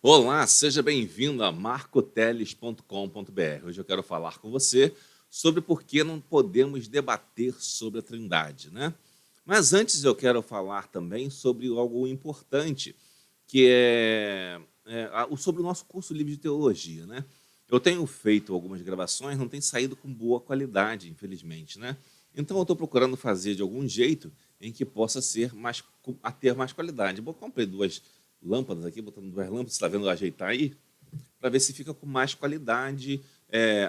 Olá, seja bem-vindo a marcoteles.com.br. Hoje eu quero falar com você sobre por que não podemos debater sobre a Trindade, né? Mas antes eu quero falar também sobre algo importante, que sobre o nosso curso livre de teologia, né? Eu tenho feito algumas gravações, não tem saído com boa qualidade, infelizmente, né? Então eu estou procurando fazer de algum jeito em que possa ser a ter mais qualidade. Eu comprei duas lâmpadas aqui, botando duas lâmpadas, você está vendo eu ajeitar aí, para ver se fica com mais qualidade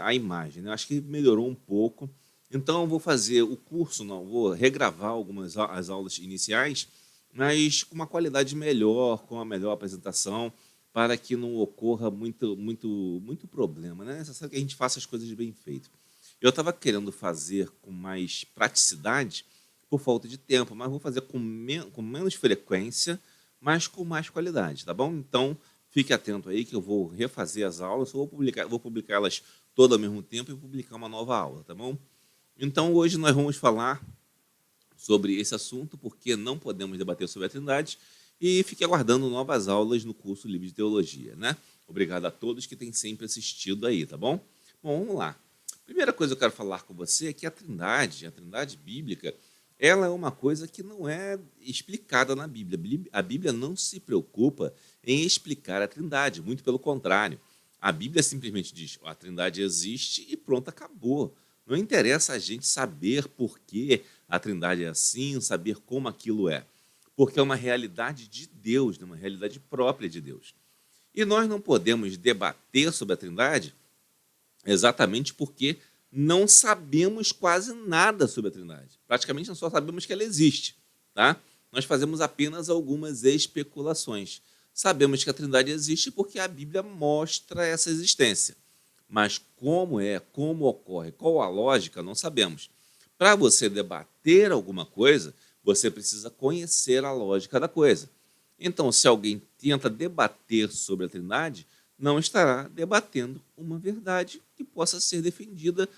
a imagem, né? Acho que melhorou um pouco. Então, eu vou fazer o curso, não, vou regravar as aulas iniciais, mas com uma qualidade melhor, com uma melhor apresentação, para que não ocorra muito problema, né? É necessário que a gente faça as coisas bem feitas. Eu estava querendo fazer com mais praticidade, por falta de tempo, mas vou fazer com menos frequência, mas com mais qualidade, tá bom? Então, fique atento aí que eu vou refazer as aulas, vou publicar elas todas ao mesmo tempo e publicar uma nova aula, tá bom? Então, hoje nós vamos falar sobre esse assunto, porque não podemos debater sobre a Trindade, e fique aguardando novas aulas no curso Livre de Teologia, né? Obrigado a todos que têm sempre assistido aí, tá bom? Bom, vamos lá. Primeira coisa que eu quero falar com você é que a Trindade bíblica, ela é uma coisa que não é explicada na Bíblia. A Bíblia não se preocupa em explicar a Trindade, muito pelo contrário. A Bíblia simplesmente diz: a Trindade existe e pronto, acabou. Não interessa a gente saber por que a Trindade é assim, saber como aquilo é, porque é uma realidade de Deus, uma realidade própria de Deus. E nós não podemos debater sobre a Trindade exatamente porque não sabemos quase nada sobre a Trindade. Praticamente nós só sabemos que ela existe, tá? Nós fazemos apenas algumas especulações. Sabemos que a Trindade existe porque a Bíblia mostra essa existência. Mas como ocorre, qual a lógica, não sabemos. Para você debater alguma coisa, você precisa conhecer a lógica da coisa. Então, se alguém tenta debater sobre a Trindade, não estará debatendo uma verdade que possa ser defendida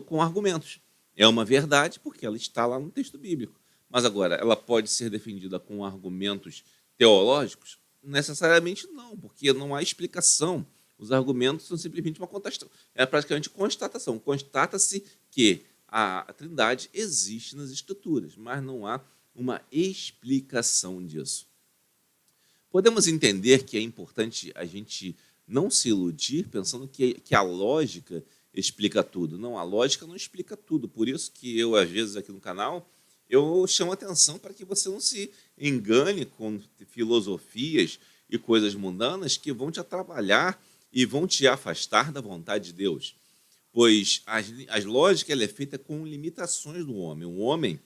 com argumentos. É uma verdade porque ela está lá no texto bíblico. Mas agora, ela pode ser defendida com argumentos teológicos? Necessariamente não, porque não há explicação. Os argumentos são simplesmente uma contestação. É praticamente constatação. Constata-se que a Trindade existe nas Escrituras, mas não há uma explicação disso. Podemos entender que é importante a gente não se iludir pensando que a lógica explica tudo. Não, a lógica não explica tudo. Por isso que eu, às vezes, aqui no canal, eu chamo atenção para que você não se engane com filosofias e coisas mundanas que vão te atrapalhar e vão te afastar da vontade de Deus. Pois as lógicas ela é feita com limitações do homem. O homem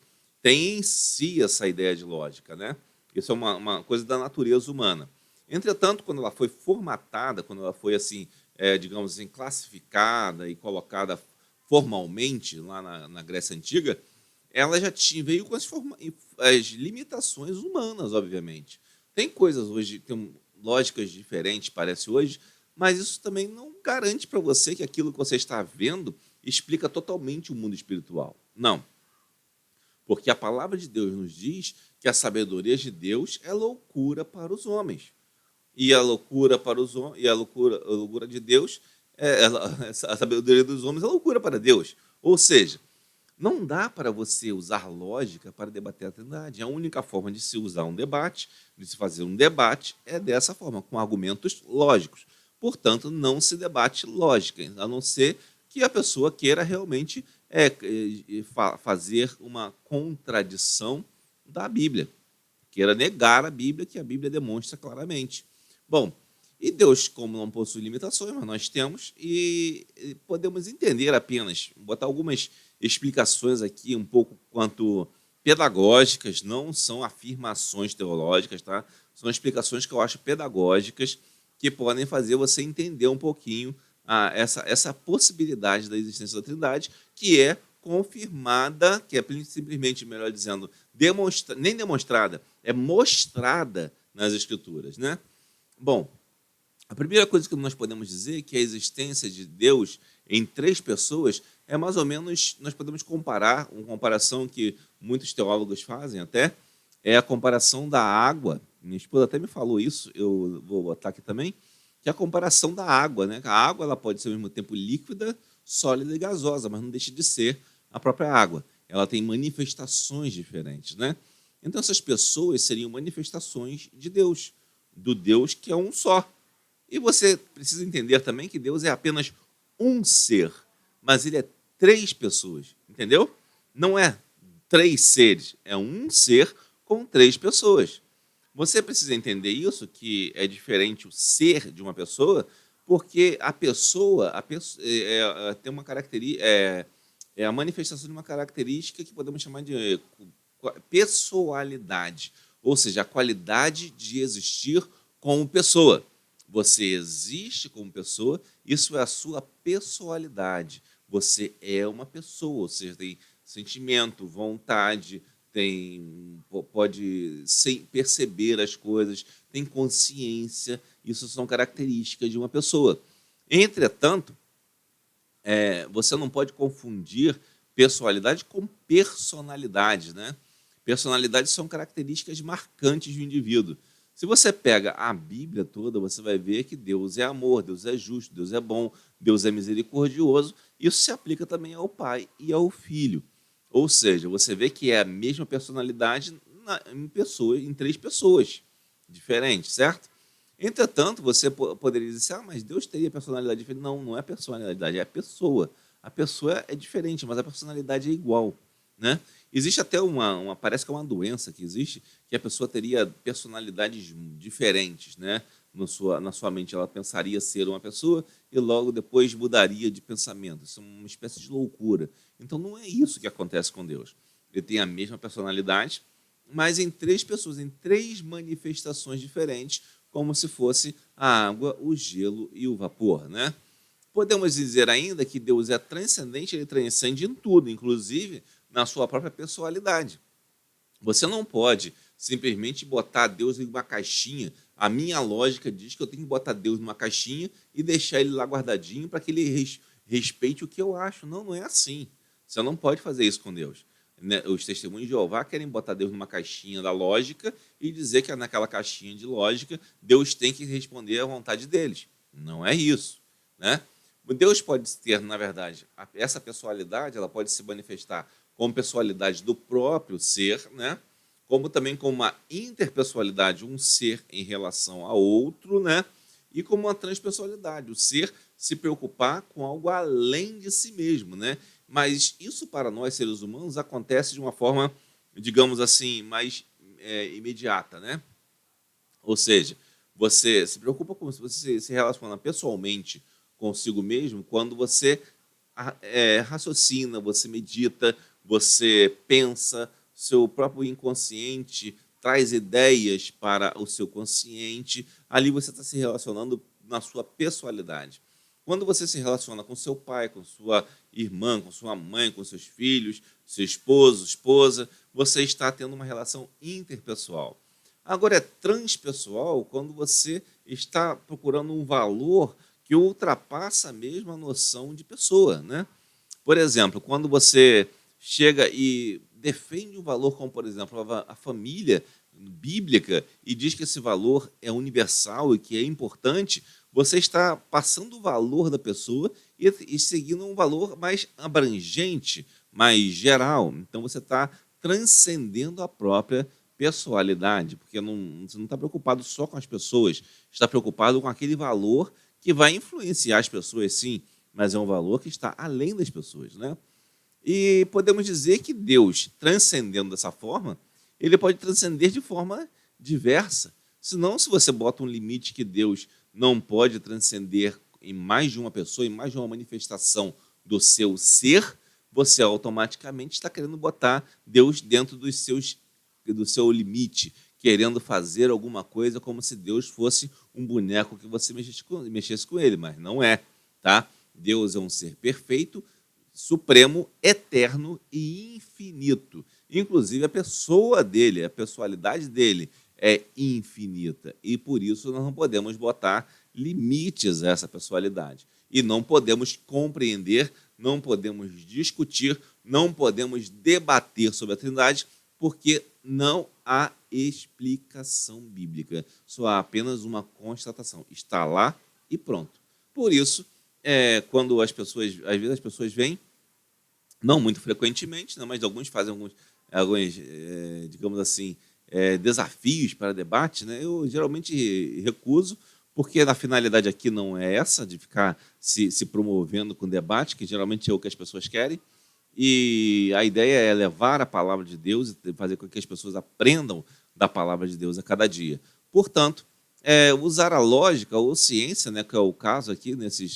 tem em si essa ideia de lógica, né? Isso é uma coisa da natureza humana. Entretanto, quando ela foi formatada, quando ela foi assim, digamos assim, classificada e colocada formalmente lá na Grécia Antiga, ela já veio com as limitações humanas, obviamente. Tem coisas hoje, tem lógicas diferentes, parece hoje, mas isso também não garante para você que aquilo que você está vendo explica totalmente o mundo espiritual. Não. Porque a palavra de Deus nos diz que a sabedoria de Deus é loucura para os homens. E a loucura para os homens, e a loucura de Deus, a sabedoria dos homens é loucura para Deus. Ou seja, não dá para você usar lógica para debater a Trindade. A única forma de se usar um debate, de se fazer um debate, é dessa forma, com argumentos lógicos. Portanto, não se debate lógica, a não ser que a pessoa queira realmente fazer uma contradição da Bíblia, queira negar a Bíblia, que a Bíblia demonstra claramente. Bom, e Deus, como não possui limitações, mas nós temos, e podemos entender apenas, botar algumas explicações aqui um pouco quanto pedagógicas, não são afirmações teológicas, tá? São explicações que eu acho pedagógicas, que podem fazer você entender um pouquinho essa possibilidade da existência da Trindade, que é confirmada, que é simplesmente, melhor dizendo, nem demonstrada, é mostrada nas Escrituras, né? Bom, a primeira coisa que nós podemos dizer é que a existência de Deus em três pessoas é mais ou menos, nós podemos comparar, uma comparação que muitos teólogos fazem até, é a comparação da água, minha esposa até me falou isso, eu vou botar aqui também, que é a comparação da água, né? A água ela pode ser ao mesmo tempo líquida, sólida e gasosa, mas não deixa de ser a própria água. Ela tem manifestações diferentes, né? Então essas pessoas seriam manifestações de Deus, do Deus que é um só. E você precisa entender também que Deus é apenas um ser, mas ele é três pessoas, entendeu? Não é três seres, é um ser com três pessoas. Você precisa entender isso, que é diferente o ser de uma pessoa, porque tem uma característica, é a manifestação de uma característica que podemos chamar de pessoalidade, ou seja, a qualidade de existir como pessoa. Você existe como pessoa, isso é a sua pessoalidade. Você é uma pessoa, ou seja, tem sentimento, vontade, pode perceber as coisas, tem consciência. Isso são características de uma pessoa. Entretanto, você não pode confundir pessoalidade com personalidade, né? Personalidades são características marcantes do indivíduo. Se você pega a Bíblia toda, você vai ver que Deus é amor, Deus é justo, Deus é bom, Deus é misericordioso. Isso se aplica também ao Pai e ao Filho. Ou seja, você vê que é a mesma personalidade em três pessoas diferentes, certo? Entretanto, você poderia dizer, mas Deus teria personalidade diferente. Não, não é personalidade, é a pessoa. A pessoa é diferente, mas a personalidade é igual, né? Existe até parece que é uma doença que existe, que a pessoa teria personalidades diferentes, né? Na sua mente ela pensaria ser uma pessoa e logo depois mudaria de pensamento. Isso é uma espécie de loucura. Então não é isso que acontece com Deus. Ele tem a mesma personalidade, mas em três pessoas, em três manifestações diferentes, como se fosse a água, o gelo e o vapor, né? Podemos dizer ainda que Deus é transcendente, ele transcende em tudo, inclusive na sua própria pessoalidade. Você não pode simplesmente botar Deus em uma caixinha. A minha lógica diz que eu tenho que botar Deus numa caixinha e deixar ele lá guardadinho para que ele respeite o que eu acho. Não, não é assim. Você não pode fazer isso com Deus. Os testemunhos de Jeová querem botar Deus numa caixinha da lógica e dizer que naquela caixinha de lógica Deus tem que responder à vontade deles. Não é isso, né? Deus pode ter, na verdade, essa pessoalidade, ela pode se manifestar como pessoalidade do próprio ser, né? Como também como uma interpessoalidade, um ser em relação a outro, né? E como uma transpessoalidade, o ser se preocupar com algo além de si mesmo, né? Mas isso para nós, seres humanos, acontece de uma forma, digamos assim, mais imediata, né? Ou seja, você se preocupa com você se relaciona pessoalmente consigo mesmo quando você raciocina, você medita, você pensa, seu próprio inconsciente traz ideias para o seu consciente, ali você está se relacionando na sua pessoalidade. Quando você se relaciona com seu pai, com sua irmã, com sua mãe, com seus filhos, seu esposo, esposa, você está tendo uma relação interpessoal. Agora, é transpessoal quando você está procurando um valor que ultrapassa mesmo a noção de pessoa, né? Por exemplo, quando você chega e defende um valor como, por exemplo, a família bíblica e diz que esse valor é universal e que é importante, você está passando o valor da pessoa e seguindo um valor mais abrangente, mais geral. Então, você está transcendendo a própria pessoalidade, porque você não está preocupado só com as pessoas, está preocupado com aquele valor que vai influenciar as pessoas, sim, mas é um valor que está além das pessoas, né? E podemos dizer que Deus, transcendendo dessa forma, ele pode transcender de forma diversa. Senão, se você bota um limite que Deus não pode transcender em mais de uma pessoa, em mais de uma manifestação do seu ser, você automaticamente está querendo botar Deus dentro do seu limite, querendo fazer alguma coisa como se Deus fosse um boneco que você mexesse com ele, mas não é, tá? Deus é um ser perfeito, supremo, eterno e infinito. Inclusive, a pessoa dele, a pessoalidade dele é infinita. E, por isso, nós não podemos botar limites a essa pessoalidade. E não podemos compreender, não podemos discutir, não podemos debater sobre a Trindade, porque não há explicação bíblica, só há apenas uma constatação. Está lá e pronto. Por isso, quando às vezes as pessoas vêm, não muito frequentemente, né, mas alguns fazem alguns digamos assim, desafios para debate, né, eu geralmente recuso, porque a finalidade aqui não é essa, de ficar se promovendo com debate, que geralmente é o que as pessoas querem, e a ideia é levar a palavra de Deus e fazer com que as pessoas aprendam da palavra de Deus a cada dia. Portanto, usar a lógica ou ciência, né, que é o caso aqui,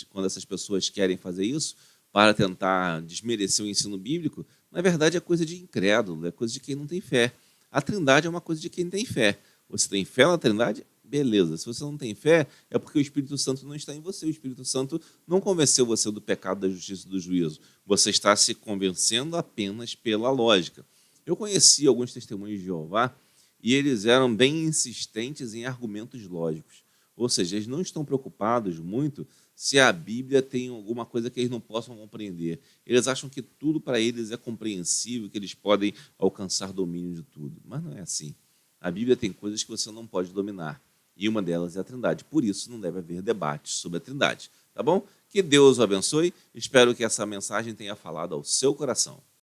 quando essas pessoas querem fazer isso, para tentar desmerecer o ensino bíblico, na verdade é coisa de incrédulo, é coisa de quem não tem fé. A Trindade é uma coisa de quem tem fé. Você tem fé na Trindade? Beleza. Se você não tem fé, é porque o Espírito Santo não está em você. O Espírito Santo não convenceu você do pecado, da justiça e do juízo. Você está se convencendo apenas pela lógica. Eu conheci alguns testemunhos de Jeová e eles eram bem insistentes em argumentos lógicos. Ou seja, eles não estão preocupados muito se a Bíblia tem alguma coisa que eles não possam compreender. Eles acham que tudo para eles é compreensível, que eles podem alcançar domínio de tudo. Mas não é assim. A Bíblia tem coisas que você não pode dominar. E uma delas é a Trindade. Por isso, não deve haver debate sobre a Trindade. Tá bom? Que Deus o abençoe. Espero que essa mensagem tenha falado ao seu coração.